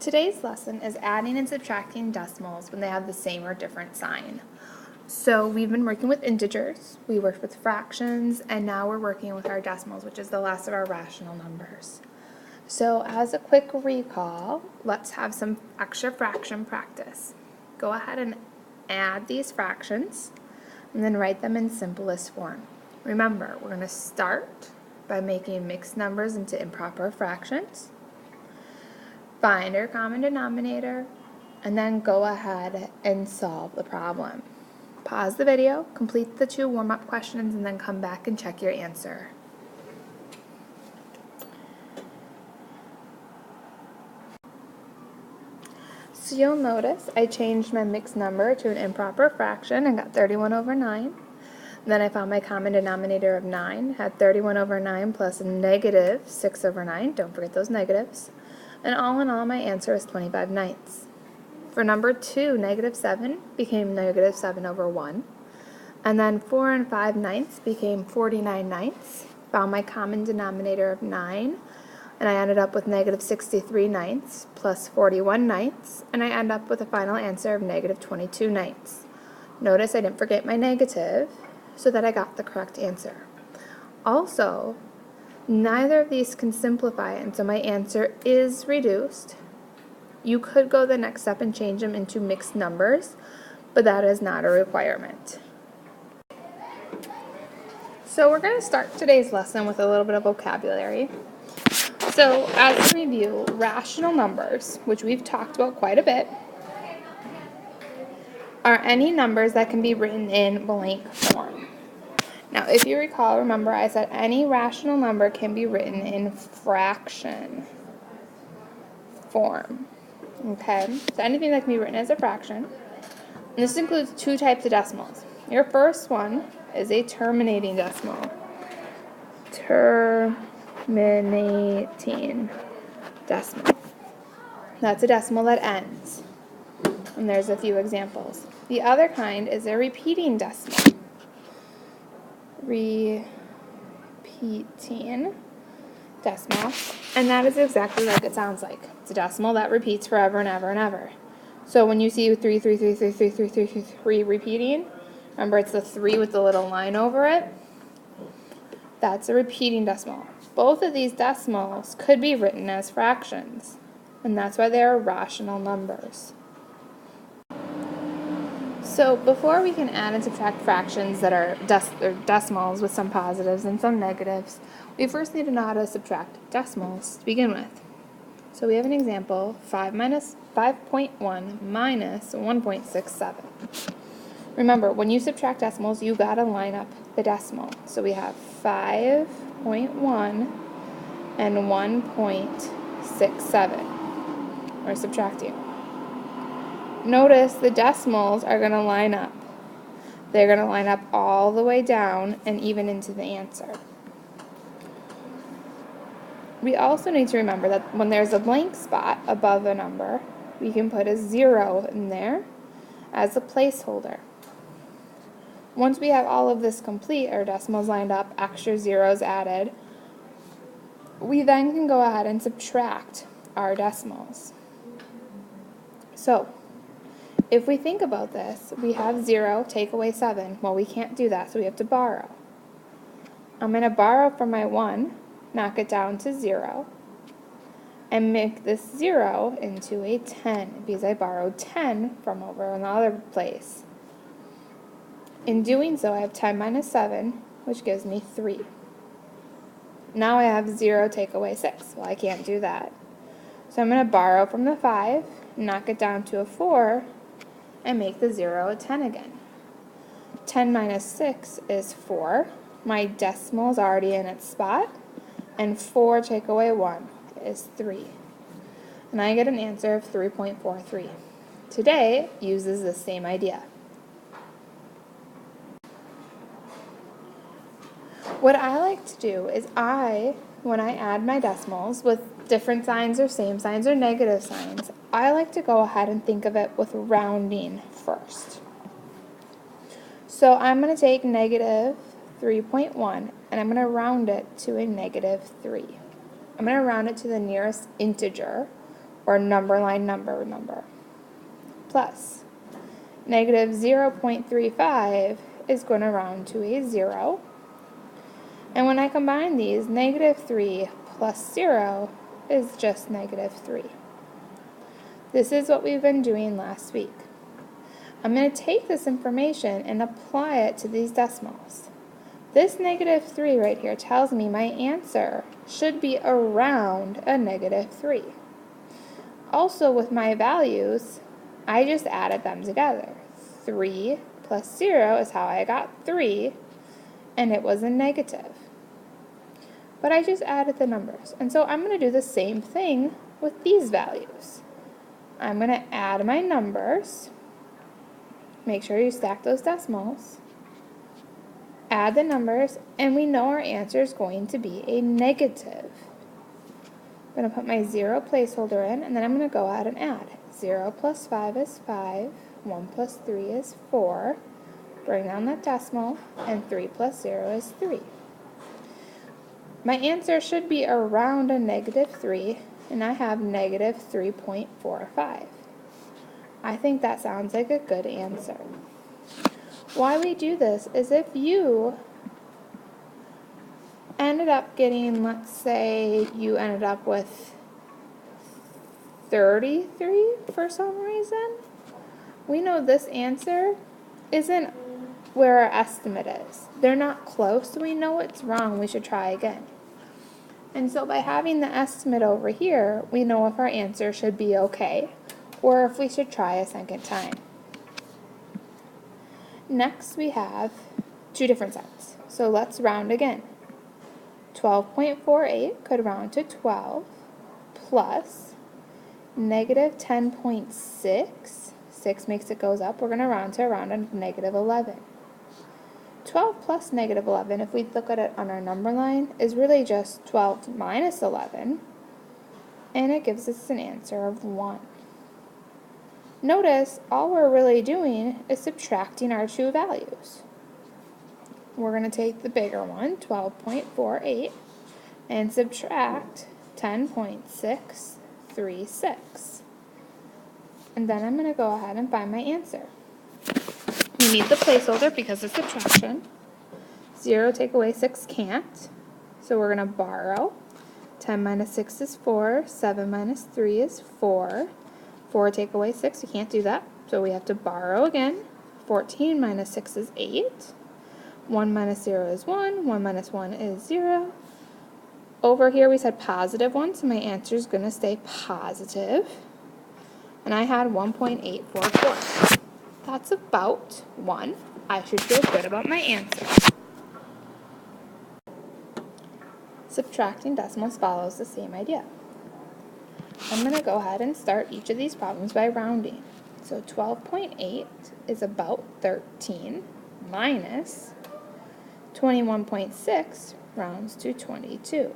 Today's lesson is adding and subtracting decimals when they have the same or different sign. So we've been working with integers, we worked with fractions, and now we're working with our decimals, which is the last of our rational numbers. So as a quick recall, let's have some extra fraction practice. Go ahead and add these fractions and then write them in simplest form. Remember, we're going to start by making mixed numbers into improper fractions. Find our common denominator, and then go ahead and solve the problem. Pause the video, complete the 2 warm-up questions, and then come back and check your answer. So you'll notice I changed my mixed number to an improper fraction and got 31 over 9. Then I found my common denominator of 9, had 31 over 9 plus a negative 6 over 9. Don't forget those negatives. And all in all, my answer is 25 ninths. For number 2, negative 7 became negative 7 over 1. And then 4 and 5 ninths became 49 ninths. Found my common denominator of 9. And I ended up with negative 63 ninths plus 41 ninths. And I end up with a final answer of negative 22 ninths. Notice I didn't forget my negative, so that I got the correct answer. Also, neither of these can simplify, and so my answer is reduced. You could go the next step and change them into mixed numbers, but that is not a requirement. So we're going to start today's lesson with a little bit of vocabulary. So as a review, rational numbers, which we've talked about quite a bit, are any numbers that can be written in blank form. Now, if you recall, remember I said any rational number can be written in fraction form. Okay, so anything that can be written as a fraction. And this includes 2 types of decimals. Your first one is a terminating decimal. Terminating decimal. That's a decimal that ends. And there's a few examples. The other kind is a repeating decimal. Repeating decimal, and that is exactly like it sounds like. It's a decimal that repeats forever and ever and ever. So when you see 3, 3, 3, 3, 3, 3, 3, 3, 3 repeating, remember it's the 3 with the little line over it. That's a repeating decimal. Both of these decimals could be written as fractions, and that's why they are rational numbers. So before we can add and subtract fractions that are decimals with some positives and some negatives, we first need to know how to subtract decimals to begin with. So we have an example, 5.1 minus 1.67. Remember, when you subtract decimals, you gotta line up the decimal. So we have 5.1 and 1.67. We're subtracting. Notice the decimals are going to line up. They're going to line up all the way down and even into the answer. We also need to remember that when there's a blank spot above a number, we can put a 0 in there as a placeholder. Once we have all of this complete, our decimals lined up, extra zeros added, we then can go ahead and subtract our decimals. So, if we think about this, we have 0, take away 7. Well, we can't do that, so we have to borrow. I'm going to borrow from my 1, knock it down to 0, and make this 0 into a 10, because I borrowed 10 from over another place. In doing so, I have 10 minus 7, which gives me 3. Now I have 0, take away 6. Well, I can't do that. So I'm going to borrow from the 5, knock it down to a 4, and make the 0 a 10 again. 10 minus 6 is 4. My decimal is already in its spot. And 4 take away 1 is 3. And I get an answer of 3.43. Today uses the same idea. What I like to do is when I add my decimals with different signs or same signs or negative signs, I like to go ahead and think of it with rounding first. So I'm going to take negative 3.1 and I'm going to round it to a negative 3. I'm going to round it to the nearest integer, or number line number, plus negative 0.35 is going to round to a 0. And when I combine these, negative 3 plus 0 is just negative 3. This is what we've been doing last week. I'm going to take this information and apply it to these decimals. This negative 3 right here tells me my answer should be around a negative 3. Also with my values, I just added them together. 3 plus 0 is how I got 3, and it was a negative. But I just added the numbers. And so I'm going to do the same thing with these values. I'm going to add my numbers. Make sure you stack those decimals. Add the numbers, and we know our answer is going to be a negative. I'm going to put my 0 placeholder in, and then I'm going to go ahead and add. 0 plus 5 is 5. 1 plus 3 is 4. Bring down that decimal, and 3 plus 0 is 3. My answer should be around a negative 3, and I have negative 3.45. I think that sounds like a good answer. Why we do this is if you ended up getting, let's say you ended up with 33 for some reason, we know this answer isn't where our estimate is. They're not close, so we know it's wrong. We should try again. And so by having the estimate over here, we know if our answer should be okay or if we should try a second time. Next, we have two different sets. So let's round again. 12.48 could round to 12 plus negative 10.6. 6 makes it goes up. We're going to round to around a negative 11. 12 plus negative 11, if we look at it on our number line, is really just 12 minus 11, and it gives us an answer of 1. Notice, all we're really doing is subtracting our two values. We're going to take the bigger one, 12.48, and subtract 10.636. And then I'm going to go ahead and find my answer. We need the placeholder because of subtraction. 0 take away 6 can't, so we're going to borrow. 10 minus 6 is 4, 7 minus 3 is 4. 4 take away 6, we can't do that, so we have to borrow again. 14 minus 6 is 8. 1 minus 0 is 1, 1 minus 1 is 0. Over here we said positive 1, so my answer is going to stay positive. And I had 1.844. That's about 1. I should feel good about my answer. Subtracting decimals follows the same idea. I'm going to go ahead and start each of these problems by rounding. So 12.8 is about 13 minus 21.6 rounds to 22.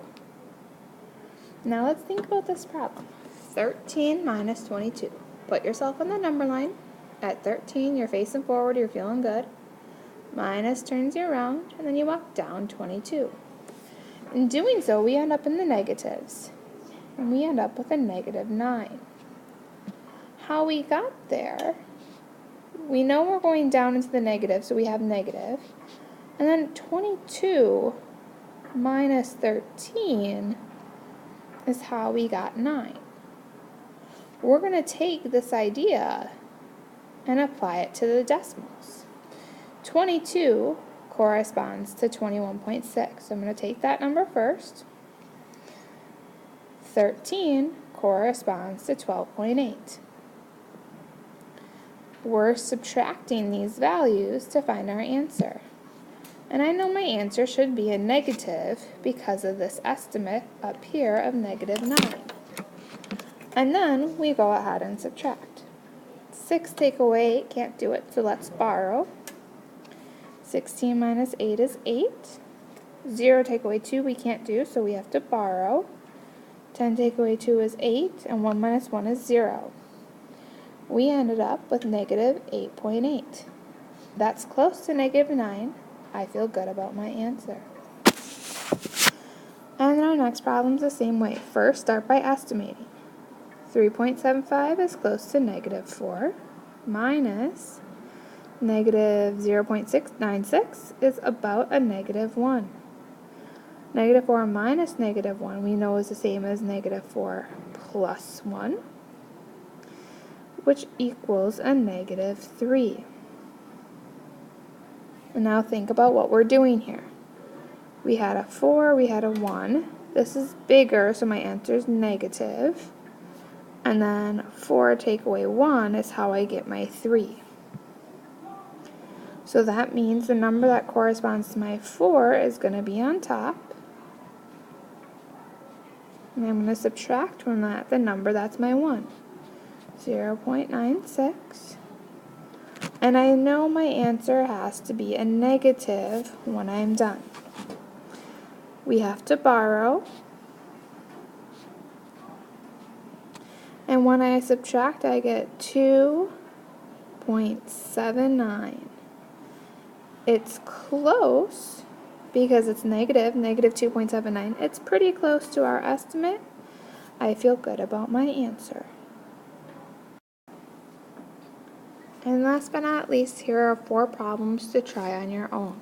Now let's think about this problem. 13 minus 22. Put yourself on the number line. At 13, you're facing forward, you're feeling good. Minus turns you around, and then you walk down 22. In doing so, we end up in the negatives, and we end up with a negative 9. How we got there, we know we're going down into the negative, so we have negative. And then 22 minus 13 is how we got 9. We're going to take this idea and apply it to the decimals. 22 corresponds to 21.6. So I'm going to take that number first. 13 corresponds to 12.8. We're subtracting these values to find our answer. And I know my answer should be a negative because of this estimate up here of negative 9. And then we go ahead and subtract. 6 take away 8, can't do it, so let's borrow. 16 minus 8 is 8. 0 take away 2 we can't do, so we have to borrow. 10 take away 2 is 8, and 1 minus 1 is 0. We ended up with negative 8.8. That's close to negative 9. I feel good about my answer. And our next problem is the same way. First, start by estimating. 3.75 is close to negative 4, minus negative 0.696 is about a negative 1. Negative 4 minus negative 1 we know is the same as negative 4 plus 1, which equals a negative 3. And now think about what we're doing here. We had a 4, we had a 1. This is bigger, so my answer is negative. And then 4 take away 1 is how I get my 3. So that means the number that corresponds to my 4 is going to be on top. And I'm going to subtract from that the number that's my 1. 0.96. And I know my answer has to be a negative when I'm done. We have to borrow. And when I subtract, I get 2.79. It's close because it's negative 2.79. It's pretty close to our estimate. I feel good about my answer. And last but not least, here are 4 problems to try on your own.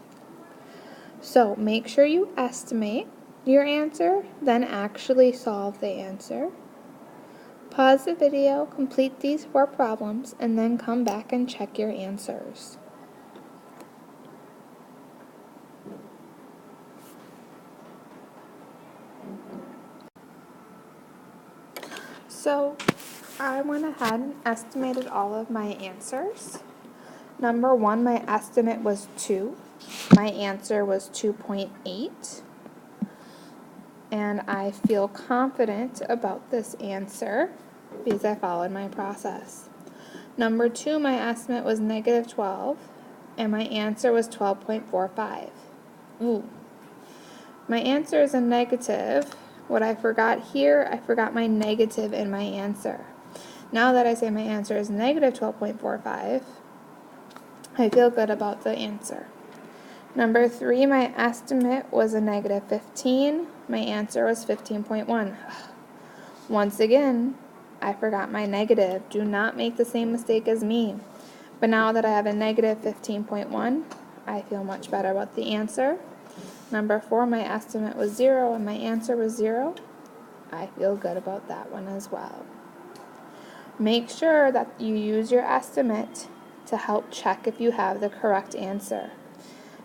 So make sure you estimate your answer, then actually solve the answer. Pause the video, complete these 4 problems, and then come back and check your answers. So I went ahead and estimated all of my answers. Number 1, my estimate was 2. My answer was 2.8. And I feel confident about this answer because I followed my process. Number 2, my estimate was negative 12, and my answer was 12.45. Ooh. My answer is a negative. What I forgot here, I forgot my negative in my answer. Now that I say my answer is negative 12.45, I feel good about the answer. Number 3, my estimate was a negative 15. My answer was 15.1. Once again, I forgot my negative. Do not make the same mistake as me. But now that I have a negative 15.1, I feel much better about the answer. Number 4, my estimate was 0 and my answer was 0. I feel good about that one as well. Make sure that you use your estimate to help check if you have the correct answer.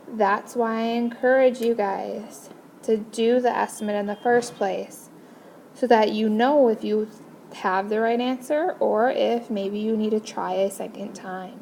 That's why I encourage you guys to do the estimate in the first place, so that you know if you have the right answer or if maybe you need to try a second time.